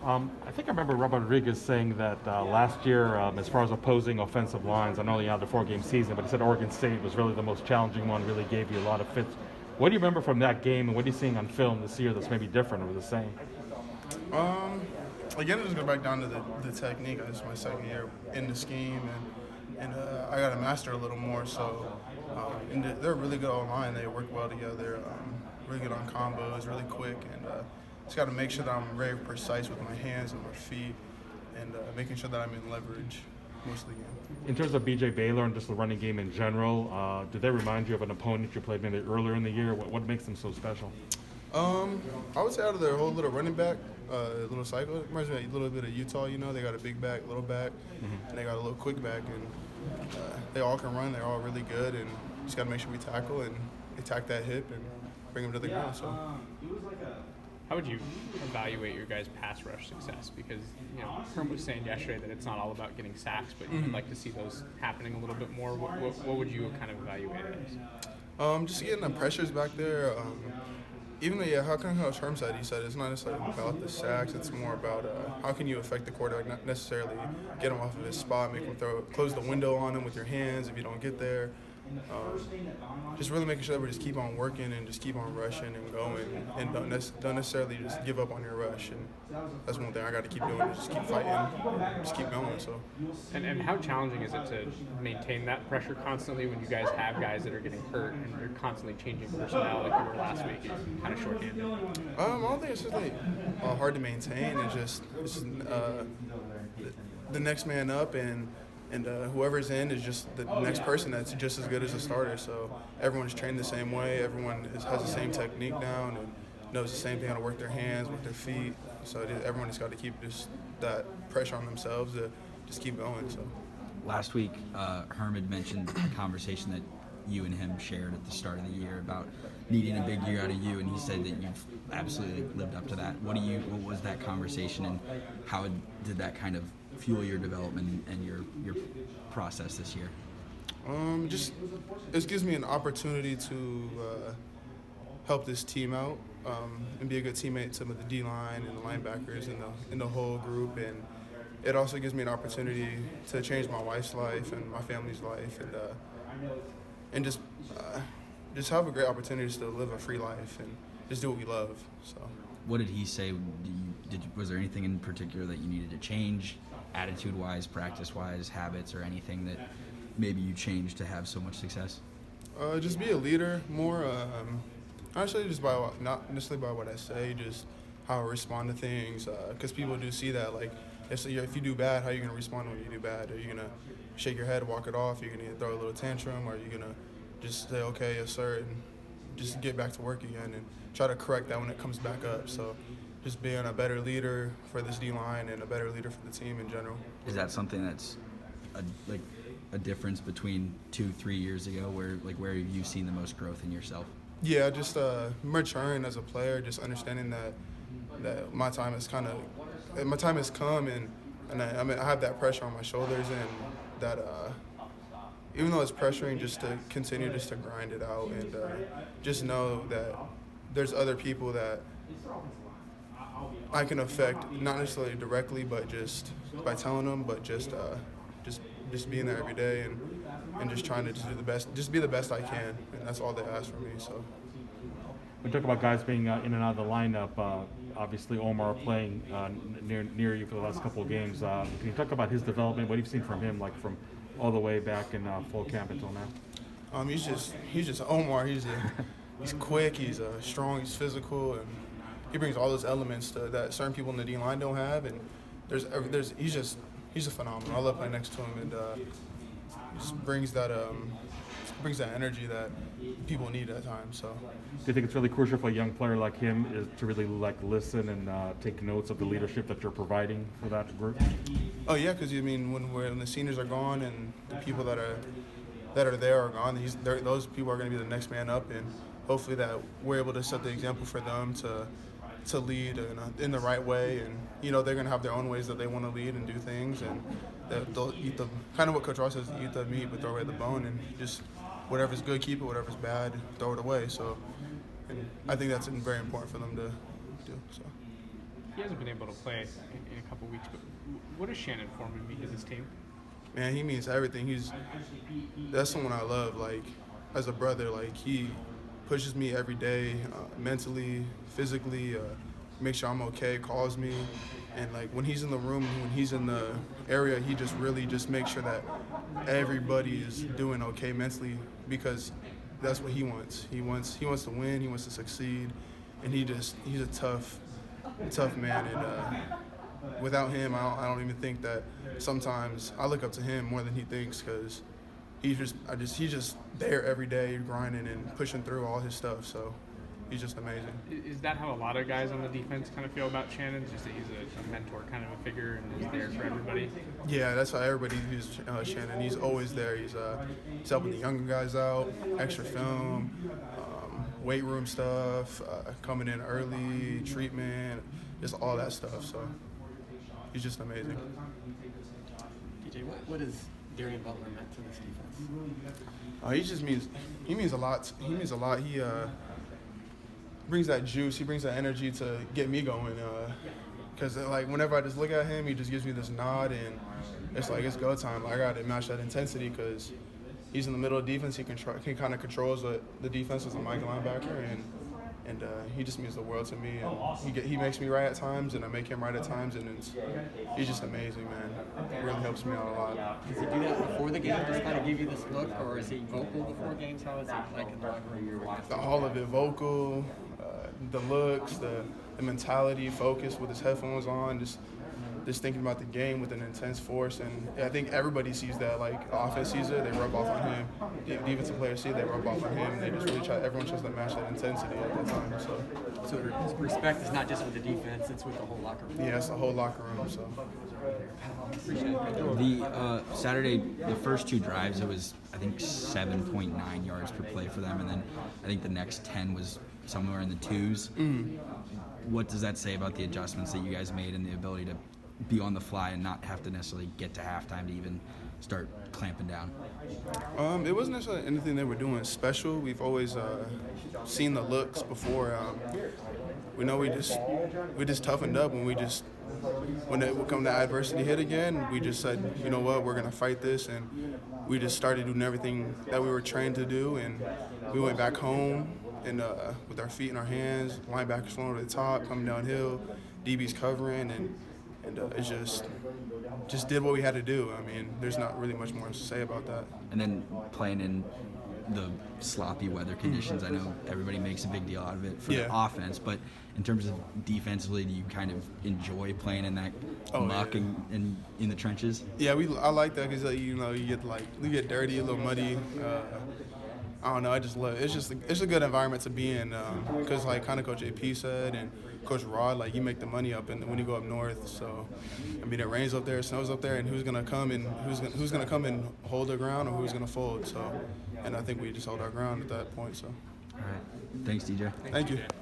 I think I remember Rob Rodriguez saying that last year, as far as opposing offensive lines, I know you had the 4-game season, but he said Oregon State was really the most challenging one, really gave you a lot of fits. What do you remember from that game, and what are you seeing on film this year that's maybe different or the same? Again, it just goes back down to the technique. This is my second year in the scheme, and I got to master a little more. So, and they're really good online. They work well together. Really good on combos, really quick, and just got to make sure that I'm very precise with my hands and my feet, and making sure that I'm in leverage most of the game. In terms of B.J. Baylor and just the running game in general, did they remind you of an opponent you played maybe earlier in the year? What makes them so special? I would say out of their whole little running back, little cycle, it reminds me a little bit of Utah. You know, they got a big back, little back, and they got a little quick back, and they all can run. They're all really good, and just got to make sure we tackle and attack that hip and bring them to the ground. So. How would you evaluate your guys' pass rush success? Because, Herm was saying yesterday that it's not all about getting sacks, but you'd like to see those happening a little bit more. What would you kind of evaluate it as? Just getting the pressures back there. Even though, how Herm said, he said it's not necessarily about the sacks. It's more about how can you affect the quarterback, not necessarily get him off of his spot, make him close the window on him with your hands if you don't get there. Just really making sure that we just keep on working and just keep on rushing and going, and don't necessarily just give up on your rush. And that's one thing I got to keep doing, is just keep fighting, just keep going. So. And how challenging is it to maintain that pressure constantly when you guys have guys that are getting hurt and you're constantly changing personnel like you were last week? It's kind of shorthanded. I don't think it's just hard to maintain. It's just the next man up, and whoever's in is just the next person that's just as good as a starter. So everyone's trained the same way. Everyone has the same technique down and knows the same thing, how to work their hands, work their feet. So everyone just got to keep just that pressure on themselves to just keep going. So last week, Herm had mentioned a conversation that you and him shared at the start of the year about needing a big year out of you, and he said that you've absolutely lived up to that. What was that conversation, and how did that kind of fuel your development and your process this year? It gives me an opportunity to help this team out and be a good teammate to the D-line and the linebackers and the whole group, and it also gives me an opportunity to change my wife's life and my family's life, and just have a great opportunity to live a free life and just do what we love. So. What did he say? Was there anything in particular that you needed to change, attitude-wise, practice-wise, habits, or anything that maybe you changed to have so much success? Just be a leader more. Actually, just not necessarily by what I say, just how I respond to things. Because people do see that, like, if you do bad, how are you going to respond when you do bad? Are you going to shake your head, walk it off? Are you going to throw a little tantrum? Or are you going to just say, okay, yes, sir, and just get back to work again and try to correct that when it comes back up? So just being a better leader for this D-line and a better leader for the team in general. Is that something that's a difference between 2-3 years ago, where have you seen the most growth in yourself? Yeah, just maturing as a player, just understanding that my time has come, and I have that pressure on my shoulders, and that even though it's pressuring, just to continue just to grind it out, and just know that there's other people that I can affect, not necessarily directly, but just by telling them, but just being there every day and just trying to just do the best, just be the best I can, and that's all they ask from me. So. We talk about guys being in and out of the lineup. Obviously, Omar playing near you for the last couple of games. Can you talk about his development? What have you seen from him, like from all the way back in fall camp until now? He's just Omar. He's quick. He's strong. He's physical, and he brings all those elements that certain people in the D line don't have. And he's just phenomenal. I love playing next to him, and just brings that energy that people need at times. So. Do you think it's really crucial for a young player like him to really listen and take notes of the leadership that you're providing for that group? Oh yeah, because when the seniors are gone and the people that are there are gone, those people are going to be the next man up, and hopefully that we're able to set the example for them to lead in the right way, and they're going to have their own ways that they want to lead and do things, and they'll eat the kind of what Coach Ross says, eat the meat but throw away the bone, and just whatever's good keep it, whatever's bad throw it away. So, and I think that's very important for them to do. So. he hasn't been able to play in a couple weeks, but what does Shannon Foreman mean to this team? Man, he means everything. That's someone I love. Like, as a brother, like, he pushes me every day, mentally, physically, make sure I'm okay, calls me. And, like, when he's in the room, when he's in the area, he just really just makes sure that everybody is doing okay mentally, because that's what he wants. He wants to win, he wants to succeed, and he's a tough man. And without him, I don't even think that sometimes I look up to him more than he thinks, because he's just there every day grinding and pushing through all his stuff. So he's just amazing. Is that how a lot of guys on the defense kind of feel about Shannon? Just that he's a mentor kind of a figure and is there for everybody? Yeah, that's how everybody views Shannon. He's always there. He's helping the younger guys out, extra film, weight room stuff, coming in early, treatment, just all that stuff. So he's just amazing. DJ, what has Darian Butler meant to this defense? He means a lot. He means a lot. He brings that juice. He brings that energy to get me going. Because like whenever I just look at him, he just gives me this nod, and it's like it's go time. I got to match that intensity because he's in the middle of defense. He kind of controls the defense as a Mike linebacker, and he just means the world to me. And he makes me right at times, and I make him right at times, and he's just amazing, man. It really helps me out a lot. Does he do that before the game, just kind of give you this look, or is he vocal before games? How is he like in the locker room? All of it, vocal, the looks, the mentality, focus with his headphones on, just thinking about the game with an intense force. And I think everybody sees that. Like, the offense sees it, they rub off on him. The defensive players see it, they rub off on him. They just really everyone tries to match that intensity at that time. So respect is not just with the defense, it's with the whole locker room. Yeah, it's the whole locker room. So The Saturday, the first two drives, it was, I think, 7.9 yards per play for them, and then I think the next 10 was somewhere in the twos. What does that say about the adjustments that you guys made and the ability to be on the fly and not have to necessarily get to halftime to even start clamping down? It wasn't necessarily anything they were doing special. We've always seen the looks before. We know we just toughened up when when it would come to adversity hit again, we just said, you know what, we're going to fight this, and we just started doing everything that we were trained to do, and we went back home and with our feet in our hands, linebackers flowing over the top, coming downhill, DBs covering, and it just did what we had to do. I mean, there's not really much more to say about that. And then playing in the sloppy weather conditions, I know everybody makes a big deal out of it for the offense, but in terms of defensively, do you kind of enjoy playing in that muck and in the trenches? Yeah, I like that because you get dirty, a little muddy. I don't know. I just love it. It's a good environment to be in because like kind of Coach AP said and Coach Rod, like you make the money up when you go up north. So I mean, it rains up there, it snows up there, and who's gonna come and hold their ground or who's gonna fold? So, and I think we just held our ground at that point. So. All right. Thanks, DJ. Thank you.